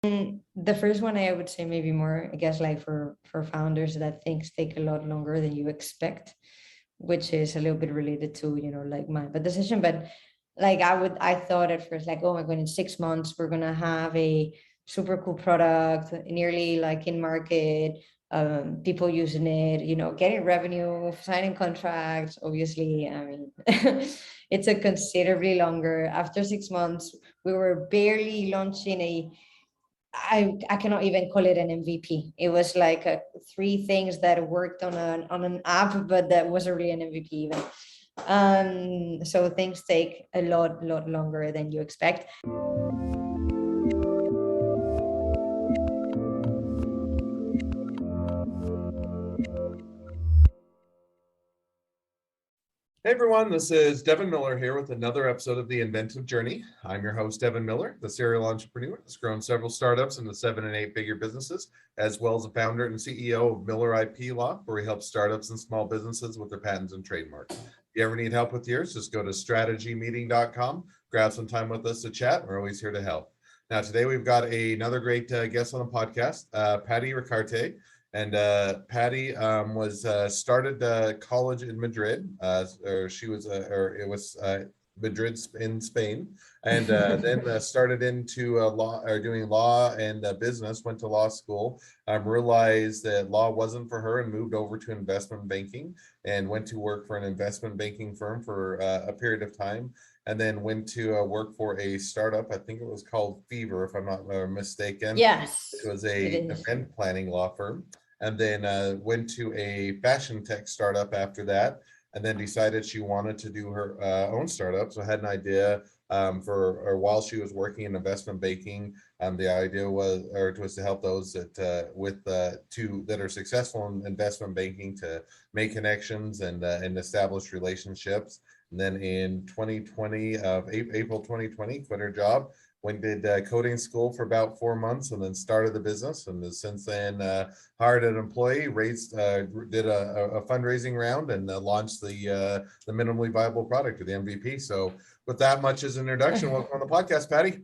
The first one I would say maybe more, I guess, like for founders, that things take a lot longer than you expect, which is a little bit related to, like my bad decision. But like I thought at first, like, oh my god, in 6 months we're gonna have a super cool product, nearly like in market, people using it, getting revenue, signing contracts. Obviously, I mean, it's a considerably longer. After 6 months, we were barely launching I cannot even call it an MVP. It was like three things that worked on an app, but that wasn't really an MVP even. So things take a lot longer than you expect. Hey everyone, this is Devin Miller here with another episode of The Inventive Journey. I'm your host, Devin Miller, the serial entrepreneur that's grown several startups into 7- and 8-figure businesses, as well as the founder and CEO of Miller IP Law, where we help startups and small businesses with their patents and trademarks. If you ever need help with yours, just go to strategymeeting.com, grab some time with us to chat. We're always here to help. Now, today we've got another great guest on the podcast, Pati Ricarte. And Pati was started college in Madrid, or she was, or it was Madrid in Spain, and then started into law or doing law and business. Went to law school, realized that law wasn't for her, and moved over to investment banking, and went to work for an investment banking firm for a period of time. And then went to work for a startup. I think it was called Fever, if I'm not mistaken. Yes, It was it a is. event planning law firm, and then went to a fashion tech startup after that, and then decided she wanted to do her own startup. So I had an idea or while she was working in investment banking. The idea was to help those that are successful in investment banking to make connections and establish relationships. And then in 2020, April 2020, quit her job, did coding school for about 4 months, and then started the business. And since then, hired an employee, did a fundraising round, and launched the minimally viable product, or the MVP. So, with that much as introduction, welcome on the podcast, Pati.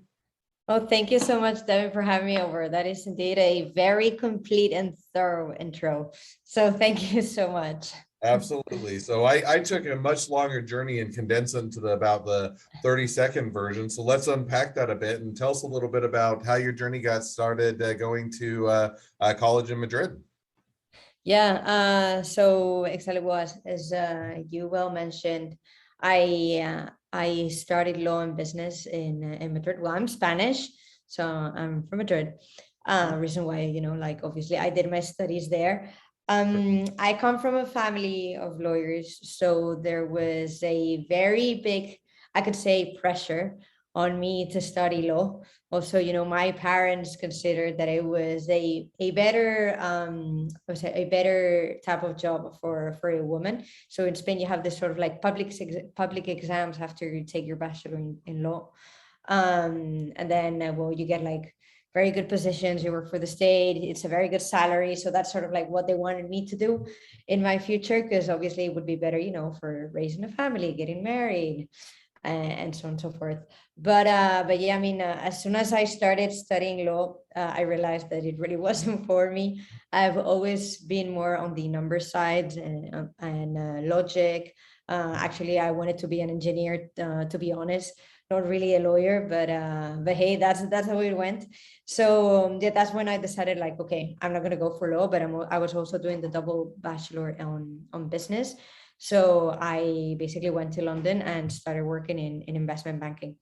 Well, thank you so much, Devin, for having me over. That is indeed a very complete and thorough intro. So thank you so much. Absolutely. So I took a much longer journey and condensed it into about the 30-second version. So let's unpack that a bit and tell us a little bit about how your journey got started going to college in Madrid. Yeah, so exactly as you well mentioned, I studied law and business in Madrid. Well, I'm Spanish, so I'm from Madrid. Reason why, like obviously I did my studies there. I come from a family of lawyers, so there was a very big, I could say, pressure on me to study law. Also, my parents considered that it was a better a better type of job for a woman. So in Spain, you have this sort of like public exams after you take your bachelor in law, and then well, you get like very good positions. You work for the state. It's a very good salary. So that's sort of like what they wanted me to do in my future, because obviously it would be better, for raising a family, getting married, and so on and so forth. But yeah, I mean, as soon as I started studying law, I realized that it really wasn't for me. I've always been more on the number side and logic. Actually, I wanted to be an engineer, to be honest, not really a lawyer, but hey, that's how it went. So yeah, that's when I decided, like, okay, I'm not gonna go for law, but I was also doing the double bachelor on business. So I basically went to London and started working in investment banking.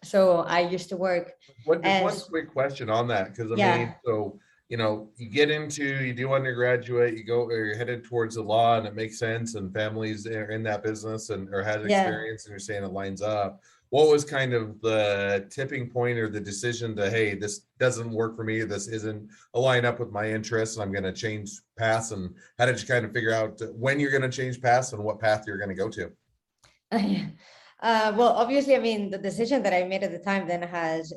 So I used to work Just one as, quick question on that, because I mean, yeah, so you do undergraduate, or you're headed towards the law, and it makes sense, and families are in that business and or has yeah. experience, and you're saying it lines up. What was kind of the tipping point or the decision to, hey, this doesn't work for me, this isn't align up with my interests, and I'm going to change paths? And how did you kind of figure out when you're going to change paths and what path you're going to go to? Well, obviously, I mean, the decision that I made at the time then has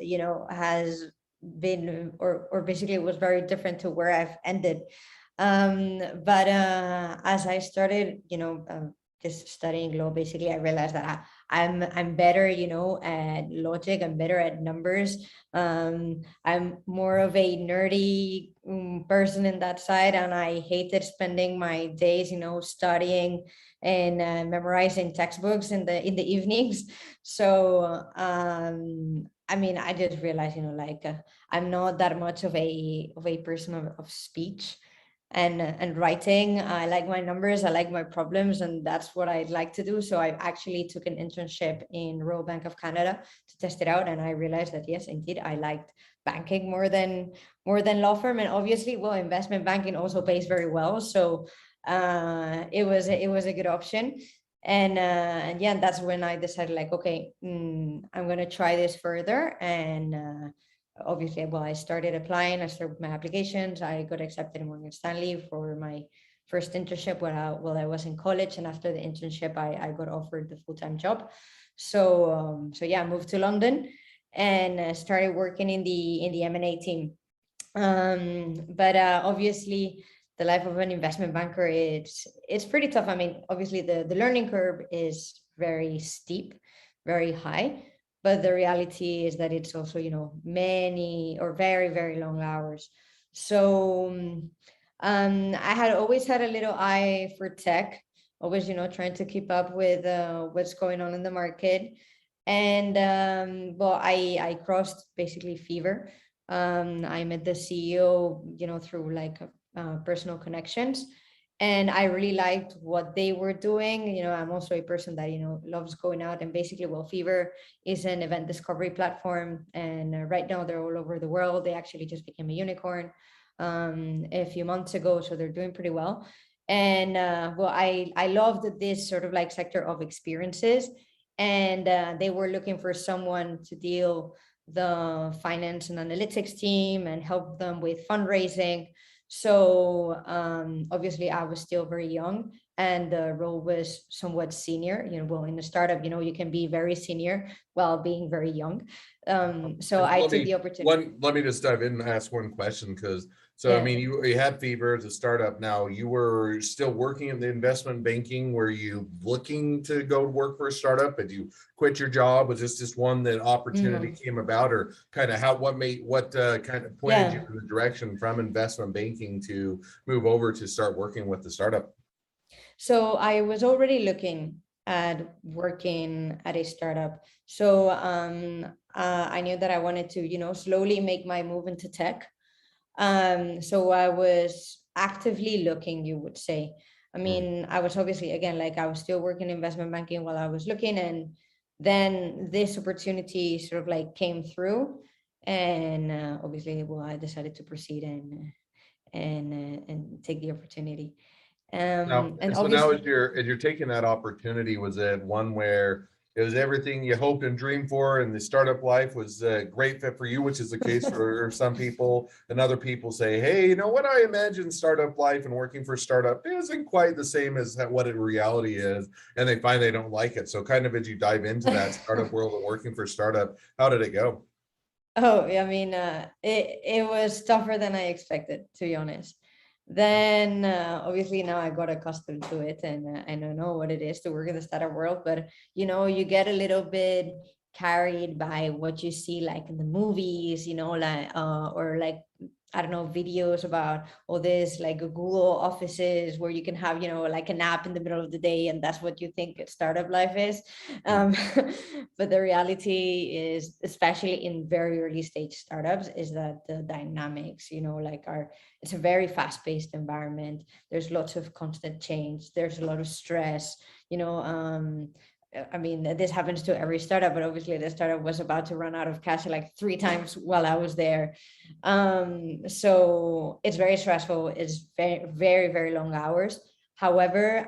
been, or basically it was very different to where I've ended. But as I started, just studying law, basically I realized that I'm better, at logic. I'm better at numbers. I'm more of a nerdy person in that side, and I hated spending my days, studying and memorizing textbooks in the evenings. So I mean, I just realized, like I'm not that much of a person of speech and writing. I like my numbers, I like my problems, and that's what I like to do. So I actually took an internship in Royal Bank of Canada to test it out, and I realized that yes, indeed, I liked banking more than law firm. And obviously, well, investment banking also pays very well, so it was a good option. And yeah, that's when I decided, like, okay, I'm gonna try this further. And obviously, well, I started applying. I started my applications. I got accepted in Morgan Stanley for my first internship while I was in college. And after the internship, I got offered the full-time job. So yeah, I moved to London and started working in the M&A team. But obviously, the life of an investment banker, it's pretty tough. I mean, obviously, the learning curve is very steep, very high, but the reality is that it's also, many or very, very long hours. So I had always had a little eye for tech, always, trying to keep up with what's going on in the market. And well, I crossed basically Fever. I met the CEO, through like personal connections, and I really liked what they were doing. I'm also a person that loves going out, and basically, well, Fever is an event discovery platform, and right now they're all over the world. They actually just became a unicorn a few months ago, so they're doing pretty well. And well, I loved this sort of like sector of experiences, and they were looking for someone to deal the finance and analytics team and help them with fundraising. So obviously I was still very young, and the role was somewhat senior. Well, in a startup, you can be very senior while being very young. So And I took the opportunity. let me just dive in and ask one question, because I Yeah. mean, you had Fever as a startup. Now you were still working in the investment banking. Were you looking to go work for a startup? Did you quit your job? Was this just one that opportunity Mhm. came about, or kind of what kind of pointed you Yeah. in the direction from investment banking to move over to start working with the startup? So I was already looking at working at a startup. So I knew that I wanted to, slowly make my move into tech. So I was actively looking, you would say. I Mm. mean, I was obviously, again, like I was still working investment banking while I was looking, and then this opportunity sort of like came through, and obviously, well, I decided to proceed and take the opportunity. Now, And so now as obviously, you're taking that opportunity, was it one where it was everything you hoped and dreamed for, and the startup life was a great fit for you, which is the case for some people, and other people say, "Hey, you know what? I imagine startup life and working for startup isn't quite the same as what it reality is," and they find they don't like it. So, kind of as you dive into that startup world and working for startup, how did it go? oh, I mean, it was tougher than I expected, to be honest. Then obviously now I got accustomed to it, and I know what it is to work in the startup world. But you get a little bit carried by what you see, like in the movies, like or like, I don't know, videos about all this, like Google offices where you can have, like a nap in the middle of the day, and that's what you think startup life is. Mm. um, but the reality is, especially in very early stage startups, is that the dynamics, like are it's a very fast paced environment. There's lots of constant change. There's a lot of stress. I mean, this happens to every startup, but obviously the startup was about to run out of cash like 3 times while I was there. So it's very stressful. It's very, very, very long hours. However,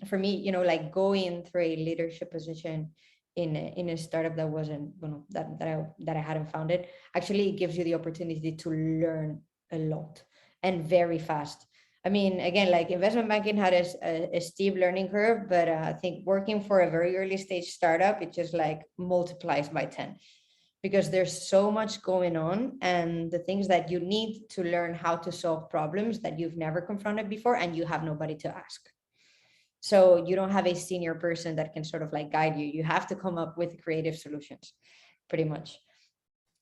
for me, like going through a leadership position in a startup that wasn't, that I hadn't founded, actually gives you the opportunity to learn a lot and very fast. I mean, again, like investment banking had a steep learning curve, but I think working for a very early stage startup, it just like multiplies by 10, because there's so much going on, and the things that you need to learn how to solve problems that you've never confronted before, and you have nobody to ask. So you don't have a senior person that can sort of like guide you. You have to come up with creative solutions, pretty much,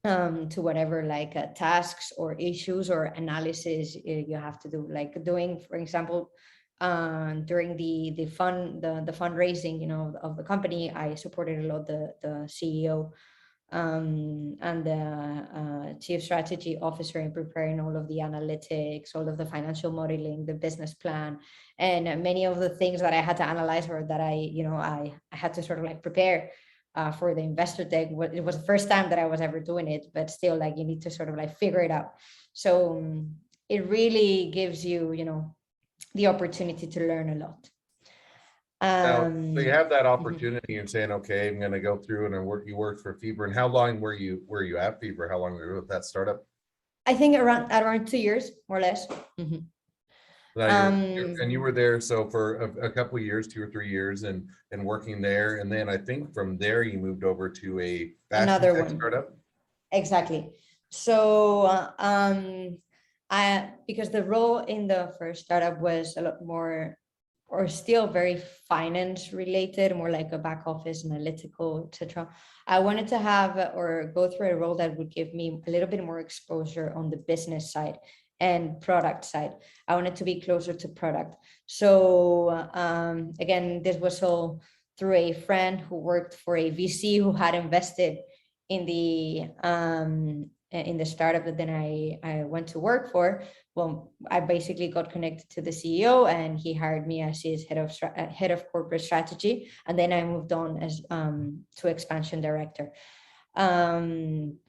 to whatever like tasks or issues or analysis you have to do. Like doing, for example, during the fundraising, of the company, I supported a lot the CEO and the chief strategy officer in preparing all of the analytics, all of the financial modeling, the business plan, and many of the things that I had to analyze or that I had to sort of like prepare for the investor deck. It was the first time that I was ever doing it, but still, like, you need to sort of like figure it out. So it really gives you, the opportunity to learn a lot. Now, so you have that Mhm. opportunity and saying, okay, I'm going to go through and you worked for Fever. And how long were you at Fever? How long were you with that startup? I think around 2 years, more or less. Mhm. Now and you Um, were there so for a couple of years, 2 or 3 years, and working there. And then I think from there you moved over to a fashion Another tech one, startup. exactly. So I because the role in the first startup was a lot more, or still very finance related, more like a back office, analytical, etc. I wanted to have or go through a role that would give me a little bit more exposure on the business side and product side. I wanted to be closer to product. So again, this was all through a friend who worked for a VC who had invested in the startup that then I went to work for. Well, I basically got connected to the CEO, and he hired me as his head of corporate strategy, and then I moved on as to expansion director. Um,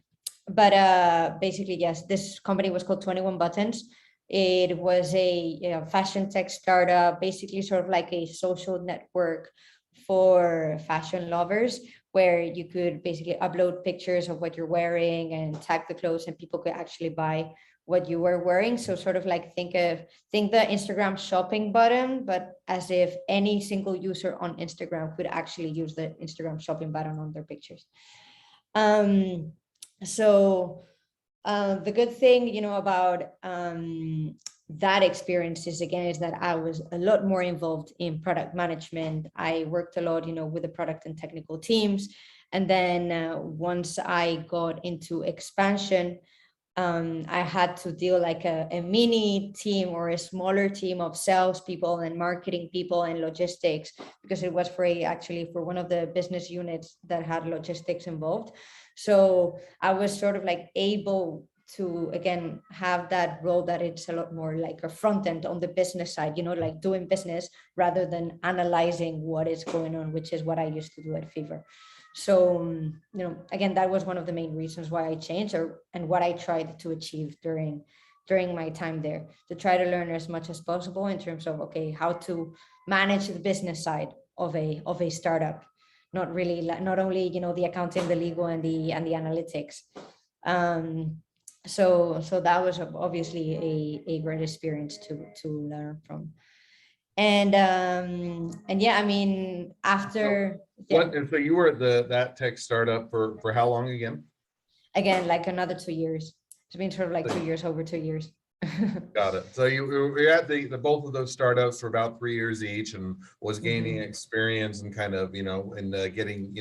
but basically, yes, this company was called 21 Buttons. It was a fashion tech startup, basically sort of like a social network for fashion lovers, where you could basically upload pictures of what you're wearing and tag the clothes, and people could actually buy what you were wearing. So sort of like think the Instagram shopping button, but as if any single user on Instagram could actually use the Instagram shopping button on their pictures. Um, so the good thing, about that experience is, again, is that I was a lot more involved in product management. I worked a lot, with the product and technical teams. And then once I got into expansion, I had to deal like a mini team or a smaller team of salespeople and marketing people and logistics, because it was actually for one of the business units that had logistics involved. So I was sort of like able to, again, have that role that it's a lot more like a front end on the business side, like doing business rather than analyzing what is going on, which is what I used to do at Fever. So again, that was one of the main reasons why I changed, and what I tried to achieve during my time there, to try to learn as much as possible in terms of, okay, how to manage the business side of a startup, not only the accounting, the legal, and the analytics. So that was obviously a great experience to learn from. And yeah, I mean, So after, yeah, what? And so you were at that tech startup for how long again? again, like another 2 years. It's been sort of like 2 years, over 2 years. Got it. So you were at the both of those startups for about 3 years each, and was gaining Mhm, experience and kind of and getting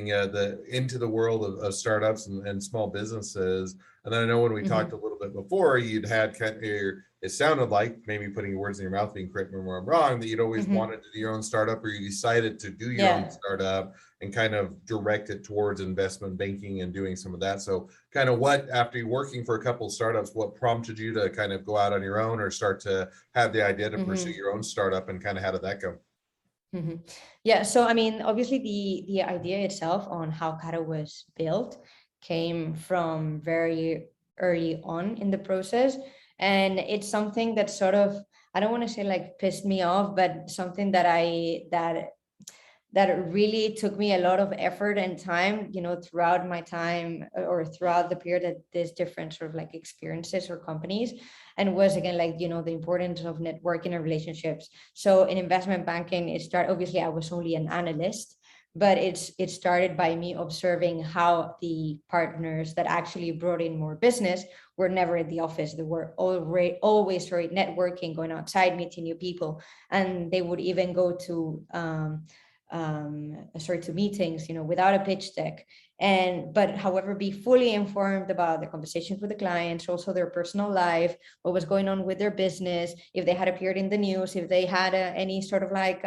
the into the world of startups and small businesses. And then I know when we talked a mhm, little bit before, you'd had kind of it sounded like, maybe putting words in your mouth, being correct me where I'm wrong, that you'd always mhm. wanted to do your own startup, or you decided to do your own Yeah. startup and kind of direct it towards investment banking and doing some of that. So kind of what, after you working for a couple of startups, what prompted you to kind of go out on your own or start to have the idea to pursue Mhm, your own startup, and kind of how did that go? mhm. Yeah. So I mean, obviously, the idea itself on how Kata was built came from very early on in the process, and it's something that sort of, I don't want to say like pissed me off, but something that really took me a lot of effort and time, throughout my time, or throughout the period at these different sort of like experiences or companies. And was, again, like, the importance of networking and relationships. So in investment banking, obviously I was only an analyst, but it started by me observing how the partners that actually brought in more business were never at the office. They were always networking, going outside, meeting new people, and they would even go to to meetings, without a pitch deck, but however, be fully informed about the conversations with the clients, also their personal life, what was going on with their business, if they had appeared in the news, if they had any sort of like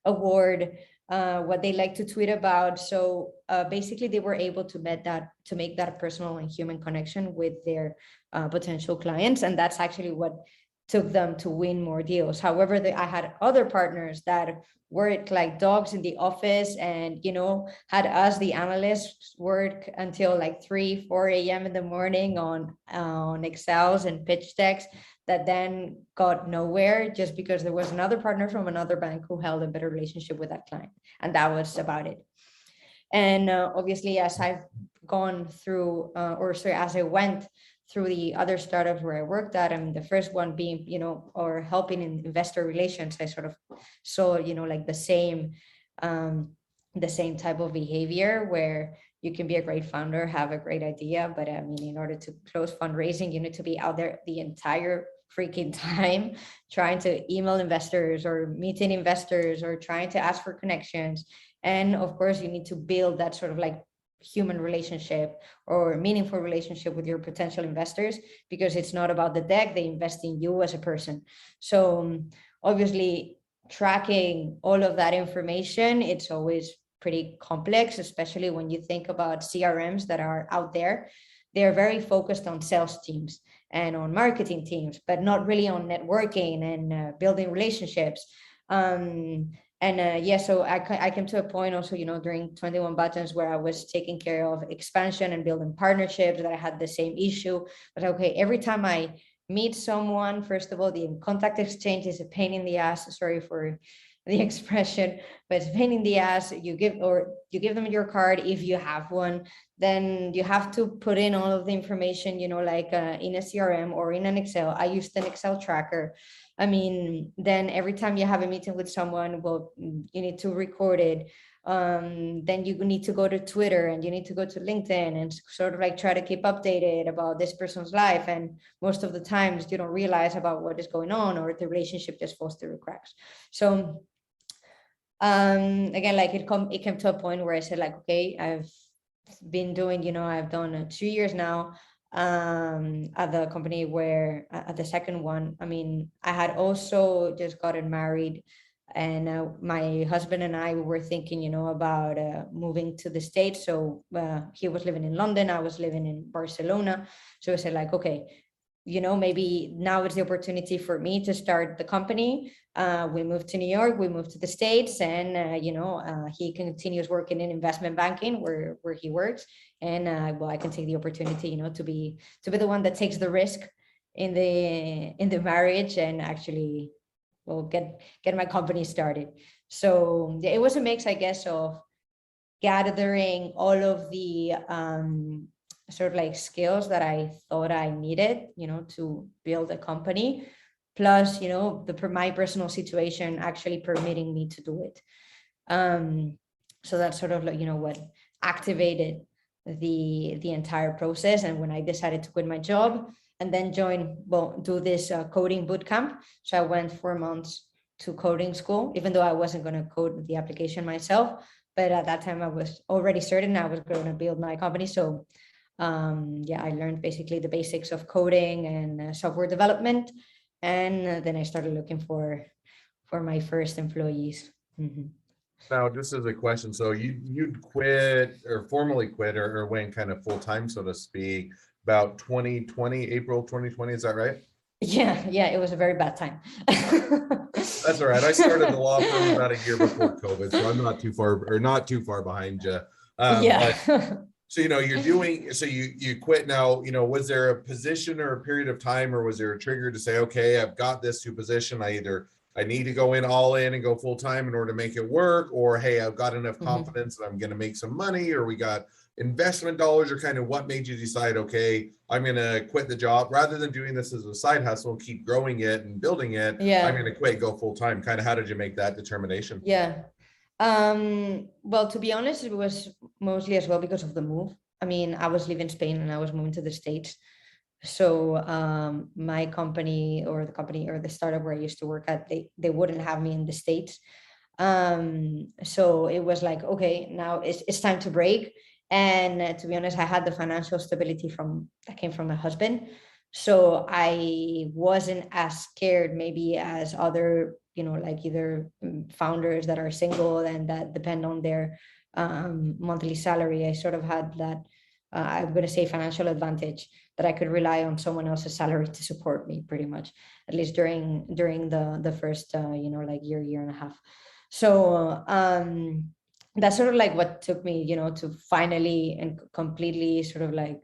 award, what they like to tweet about. So basically, they were able to make that personal and human connection with their potential clients, and that's actually what took them to win more deals. However, I had other partners that worked like dogs in the office, and had us, the analysts, work until like 3-4 a.m. in the morning on Excels and pitch decks that then got nowhere, just because there was another partner from another bank who held a better relationship with that client, and that was about it. And obviously, as I've gone through, as I went through the other startups where I worked at, and the first one being, or helping in investor relations, I sort of saw, like the same type of behavior, where you can be a great founder, have a great idea, but I mean, in order to close fundraising, you need to be out there the entire freaking time, trying to email investors or meeting investors or trying to ask for connections. And of course, you need to build that sort of like human relationship or meaningful relationship with your potential investors, because it's not about the deck, they invest in you as a person. So obviously, tracking all of that information, it's always pretty complex, especially when you think about CRMs that are out there. They're very focused on sales teams and on marketing teams, but not really on networking and building relationships. So I came to a point also, during 21 Buttons, where I was taking care of expansion and building partnerships, that I had the same issue. But okay, every time I meet someone, first of all, the contact exchange is a pain in the ass. Sorry for the expression, but it's a pain in the ass. You give them your card if you have one, then you have to put in all of the information, in a CRM or in an Excel. I used an Excel tracker. I mean, then every time you have a meeting with someone, well, you need to record it. Then you need to go to Twitter and you need to go to LinkedIn and sort of like try to keep updated about this person's life. And most of the times you don't realize about what is going on, or the relationship just falls through the cracks. So again, like it came to a point where I said, like, okay, I've been doing, I've done 2 years now at the company, where at the second one, I mean, I had also just gotten married, and my husband and I were thinking, about moving to the States. So he was living in London, I was living in Barcelona. So I said, like, okay, maybe now is the opportunity for me to start the company. We moved to New York, we moved to the States, and he continues working in investment banking where he works. And I can take the opportunity, to be the one that takes the risk in the marriage, and actually get my company started. So yeah, it was a mix, I guess, of gathering all of the sort of like skills that I thought I needed, to build a company, plus, my personal situation actually permitting me to do it. So that's sort of like, what activated the entire process. And when I decided to quit my job and then do this coding bootcamp. So I went 4 months to coding school, even though I wasn't going to code the application myself. But at that time I was already certain I was going to build my company. So I learned basically the basics of coding and software development. And then I started looking for my first employees. Mm-hmm. Now, just as a question, so you'd quit or formally quit or went kind of full time, so to speak, about 2020, April 2020, is that right? Yeah, it was a very bad time. That's all right. I started the law firm about a year before COVID, so I'm not too far behind you. But, so you quit now. Was there a position or a period of time, or was there a trigger to say, okay, I've got this new position, I need to go all in and go full time in order to make it work, or hey, I've got enough confidence that I'm going to make some money, or we got investment dollars, or kind of what made you decide, okay, I'm going to quit the job rather than doing this as a side hustle, keep growing it and building it. I'm going to quit, go full time. Kind of how did you make that determination? Yeah. Well, to be honest, it was mostly as well because of the move. I mean, I was leaving Spain and I was moving to the States. So my company or the company or the startup where I used to work at, they wouldn't have me in the States. So it was like, okay, now it's time to break. And to be honest, I had the financial stability from that came from my husband. So I wasn't as scared maybe as other, like either founders that are single and that depend on their monthly salary. I sort of had that, I'm going to say financial advantage that I could rely on someone else's salary to support me pretty much, at least during the first, like year and a half. So that's sort of like what took me, to finally and completely sort of like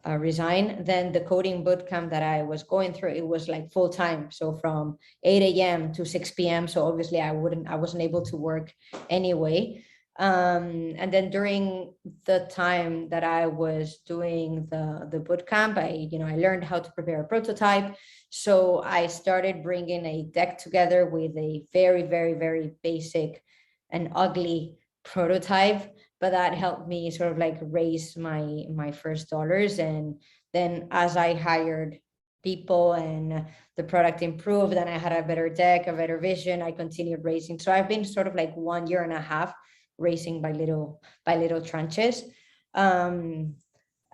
resign. Then the coding bootcamp that I was going through, it was like full time. So from 8 a.m. to 6 p.m. So obviously I wasn't able to work anyway. And then during the time that I was doing the bootcamp, I learned how to prepare a prototype. So I started bringing a deck together with a very, very, very basic and ugly prototype, but that helped me sort of like raise my first dollars. And then as I hired people and the product improved and I had a better deck, a better vision, I continued raising. So I've been sort of like 1.5 years raising by little tranches, um,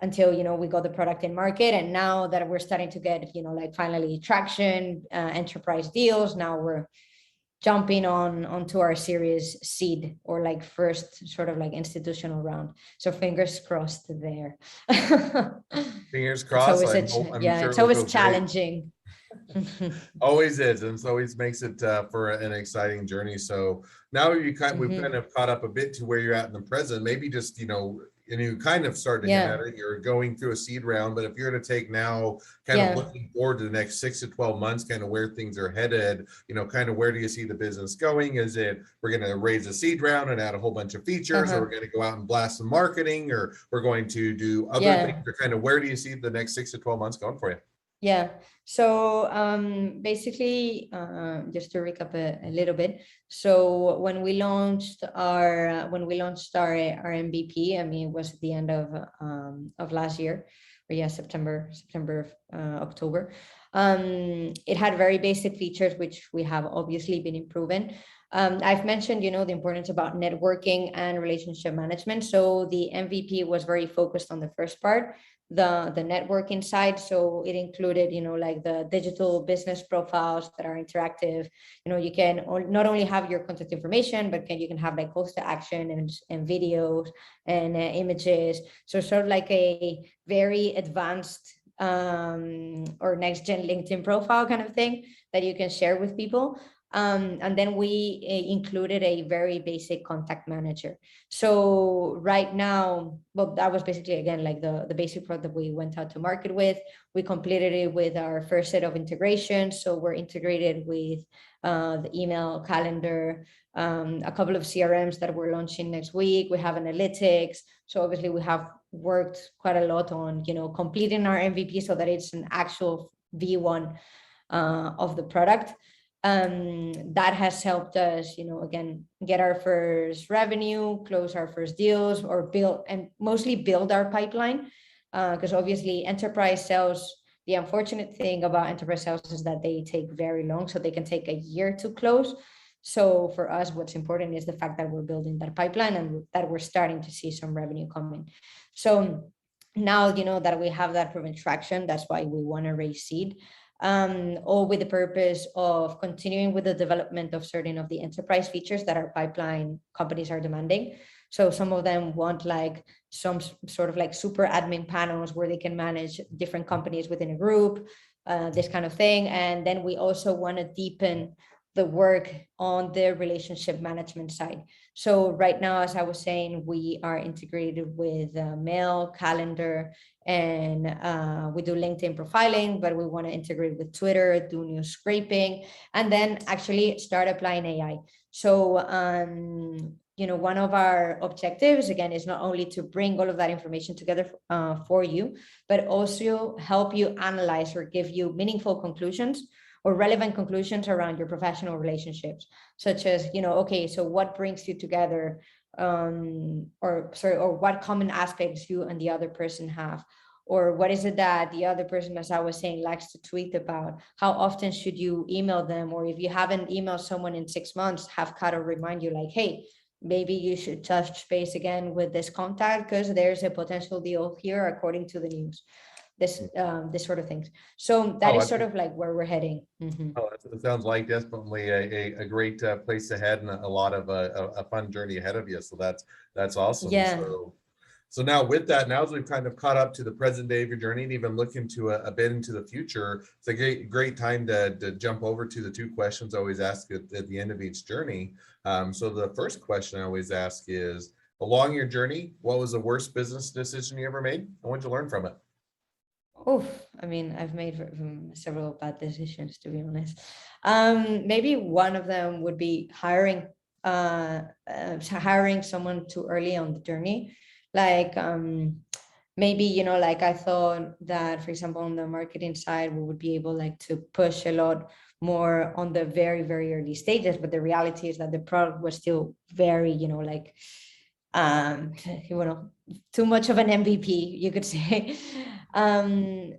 until we got the product in market. And now that we're starting to get like finally traction, enterprise deals, now we're jumping onto our series seed, or like first sort of like institutional round. So fingers crossed there. Fingers It's crossed. always I'm yeah, sure it's it'll always go great. challenging. Always is, and it always makes it for an exciting journey. So now we've kind of caught up a bit to where you're at in the present. Maybe just and you kind of started to hint at Yeah, it. You're going through a seed round, but if you're going to take now, kind of yeah. looking forward to the next 6 to 12 months, kind of where things are headed. Kind of where do you see the business going? Is it we're going to raise a seed round and add a whole bunch of features, or we're going to go out and blast some marketing, or we're going to do other things? Yeah. Or kind of where do you see the next 6 to 12 months going for you? Yeah. So basically, just to recap a little bit. So when we launched our MVP, I mean, it was at the end of last year, or yeah, September, October. It had very basic features, which we have obviously been improving. I've mentioned, the importance about networking and relationship management. So the MVP was very focused on the first part, the networking side. So it included like the digital business profiles that are interactive. You can not only have your contact information, but you can have like calls to action and videos and images. So sort of like a very advanced or next gen LinkedIn profile kind of thing that you can share with people. And then we included a very basic contact manager. So right now, well, that was basically again like the basic product that we went out to market with. We completed it with our first set of integrations. So we're integrated with the email, calendar, a couple of CRMs that we're launching next week. We have analytics. So obviously we have worked quite a lot on completing our MVP so that it's an actual V1 of the product. That has helped us, again, get our first revenue, close our first deals, or build, and mostly build our pipeline. Because obviously enterprise sales, the unfortunate thing about enterprise sales is that they take very long, so they can take a year to close. So for us, what's important is the fact that we're building that pipeline and that we're starting to see some revenue coming. So now, that we have that proven traction, that's why we want to raise seed. All with the purpose of continuing with the development of certain of the enterprise features that our pipeline companies are demanding. So some of them want like some sort of like super admin panels where they can manage different companies within a group, this kind of thing. And then we also want to deepen the work on the relationship management side. So right now, as I was saying, we are integrated with mail, calendar, and we do LinkedIn profiling, but we want to integrate with Twitter, do news scraping, and then actually start applying AI. So one of our objectives again is not only to bring all of that information together for you, but also help you analyze or give you meaningful conclusions or relevant conclusions around your professional relationships, such as, okay, so what brings you together, or what common aspects you and the other person have, or what is it that the other person, as I was saying, likes to tweet about. How often should you email them, or if you haven't emailed someone in 6 months, have kind of remind you like, hey, maybe you should touch base again with this contact because there's a potential deal here according to the news. This sort of things. So that Oh, is sort of like where we're heading. Oh, it sounds like definitely a great place ahead, and a lot of a fun journey ahead of you. So that's awesome. Yeah. So now with that, now as we've kind of caught up to the present day of your journey and even look into a bit into the future, it's a great time to jump over to the two questions I always ask at the end of each journey. So the first question I always ask is, along your journey, what was the worst business decision you ever made, and what did you learn from it? Oh, I mean, I've made several bad decisions, to be honest. Maybe one of them would be hiring someone too early on the journey. Like, maybe, like I thought that, for example, on the marketing side, we would be able like to push a lot more on the very, very early stages. But the reality is that the product was still very, like, you know, too much of an MVP, you could say.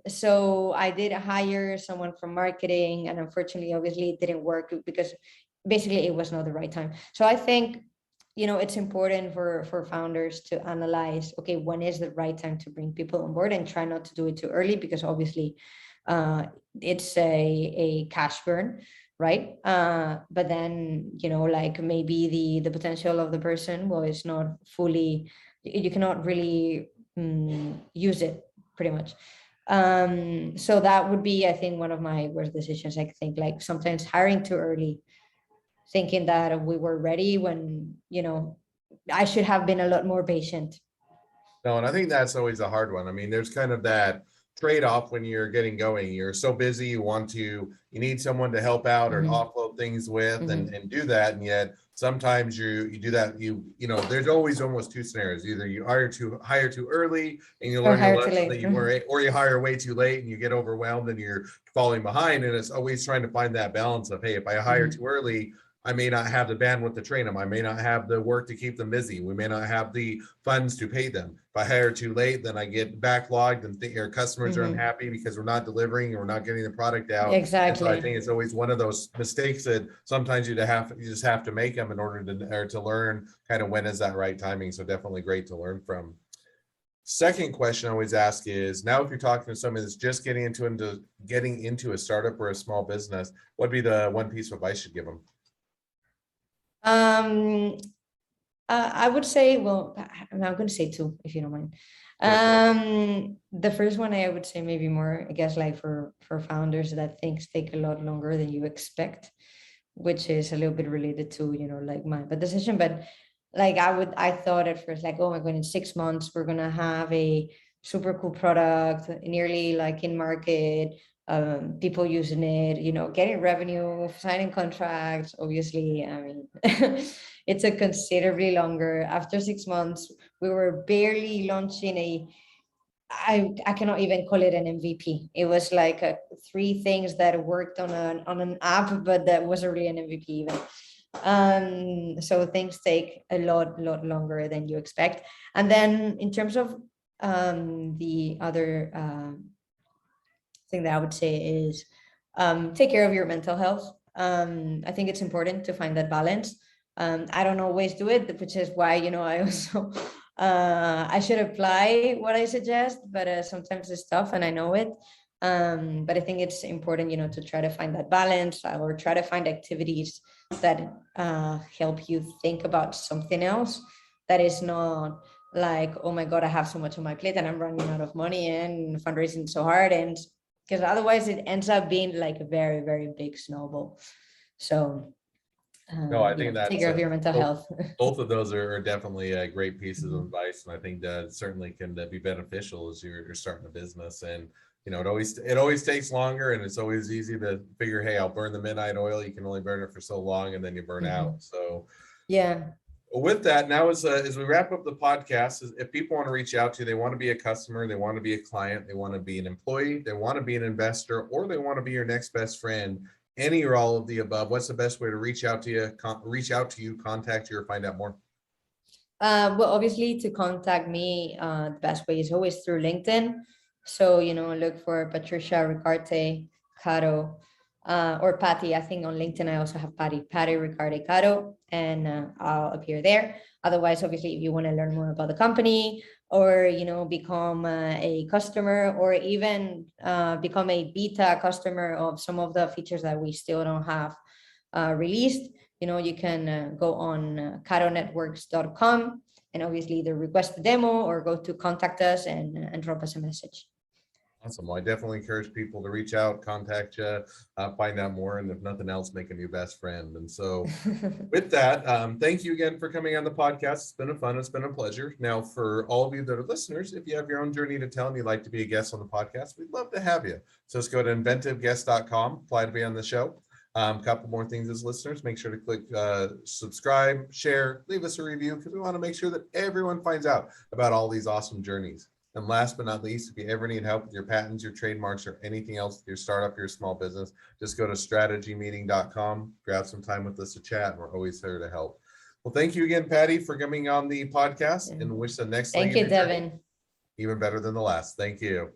So I did hire someone from marketing, and unfortunately, obviously, it didn't work because basically it was not the right time. So I think, it's important for founders to analyze, okay, when is the right time to bring people on board, and try not to do it too early, because obviously it's a cash burn, right? But then, like maybe the potential of the person, well, it's not fully, you cannot really use it pretty much. So that would be, I think, one of my worst decisions. I think like sometimes hiring too early, thinking that we were ready when, I should have been a lot more patient. No, and I think that's always a hard one. I mean, there's kind of that trade-off when you're getting going. You're so busy, you need someone to help out or Mhm, offload things with, mhm. and do that. And yet sometimes you do that, there's always almost two scenarios. Either you hire too early and you Or learn your hire too lesson late. that you were, or you hire way too late and you get overwhelmed and you're falling behind. And it's always trying to find that balance of, hey, if I hire Mhm. too early, I may not have the bandwidth to train them. I may not have the work to keep them busy. We may not have the funds to pay them. If I hire too late, then I get backlogged and our customers are Mhm. unhappy because we're not delivering and we're not getting the product out. And so I Exactly. think it's always one of those mistakes that sometimes you just have to make them in order to learn kind of when is that right timing. So definitely great to learn from. Second question I always ask is, now if you're talking to someone that's just getting into a startup or a small business, what'd be the one piece of advice you'd give them? Um, I would say, well, I'm going to say two, if you don't mind. Go for it. The first one, I would say maybe more, I guess, like for founders, that things take a lot longer than you expect, which is a little bit related to, like my bad decision. But like I thought at first, like, oh my God, in 6 months, we're gonna have a super cool product, nearly like in market, people using it, getting revenue, signing contracts. Obviously, I mean, it took considerably longer. After 6 months, we were barely launching I cannot even call it an MVP. It was like three things that worked on an app, but that wasn't really an MVP even. So things take a lot longer than you expect. And then in terms of the other thing that I would say is take care of your mental health. I think it's important to find that balance. I don't always do it, which is why, I also I should apply what I suggest, but sometimes it's tough and I know it. But I think it's important, to try to find that balance, or try to find activities that help you think about something else that is not like, oh my God, I have so much on my plate and I'm running out of money and fundraising so hard, and because otherwise it ends up being like a very, very big snowball. So, No, I think take that's care of your mental both, health. both of those are definitely great pieces of Mhm. advice, and I think that certainly can be beneficial as you're starting a business. And it always takes longer, and it's always easy to figure, hey, I'll burn the midnight oil. You can only burn it for so long, and then you burn out. Mhm. So Yeah. Well, with that, now as we wrap up the podcast, if people want to reach out to you, they want to be a customer, they want to be a client, they want to be an employee, they want to be an investor, or they want to be your next best friend, any or all of the above, what's the best way to reach out to you, contact you, or find out more? Well, obviously, to contact me, the best way is always through LinkedIn. So, look for Patricia Ricarte Caro, or Pati. I think on LinkedIn, I also have Pati Ricarte Caro, and I'll appear there. Otherwise, obviously, if you want to learn more about the company, or, become a customer, or even become a beta customer of some of the features that we still don't have released, you can go on caronetworks.com and obviously either request a demo or go to contact us and drop us a message. Awesome. Well, I definitely encourage people to reach out, contact you, find out more, and if nothing else, make a new best friend. And so with that, thank you again for coming on the podcast. It's been it's been a pleasure. Now, for all of you that are listeners, if you have your own journey to tell and you'd like to be a guest on the podcast, we'd love to have you. So just go to inventiveguest.com, apply to be on the show. A couple more things as listeners, make sure to click subscribe, share, leave us a review, because we want to make sure that everyone finds out about all these awesome journeys. And last but not least, if you ever need help with your patents, your trademarks, or anything else with your startup, your small business, just go to strategymeeting.com, grab some time with us to chat, and we're always here to help. Well, thank you again, Patty, for coming on the podcast, and wish the next Thank you, Devin. even better than the last. Thank you.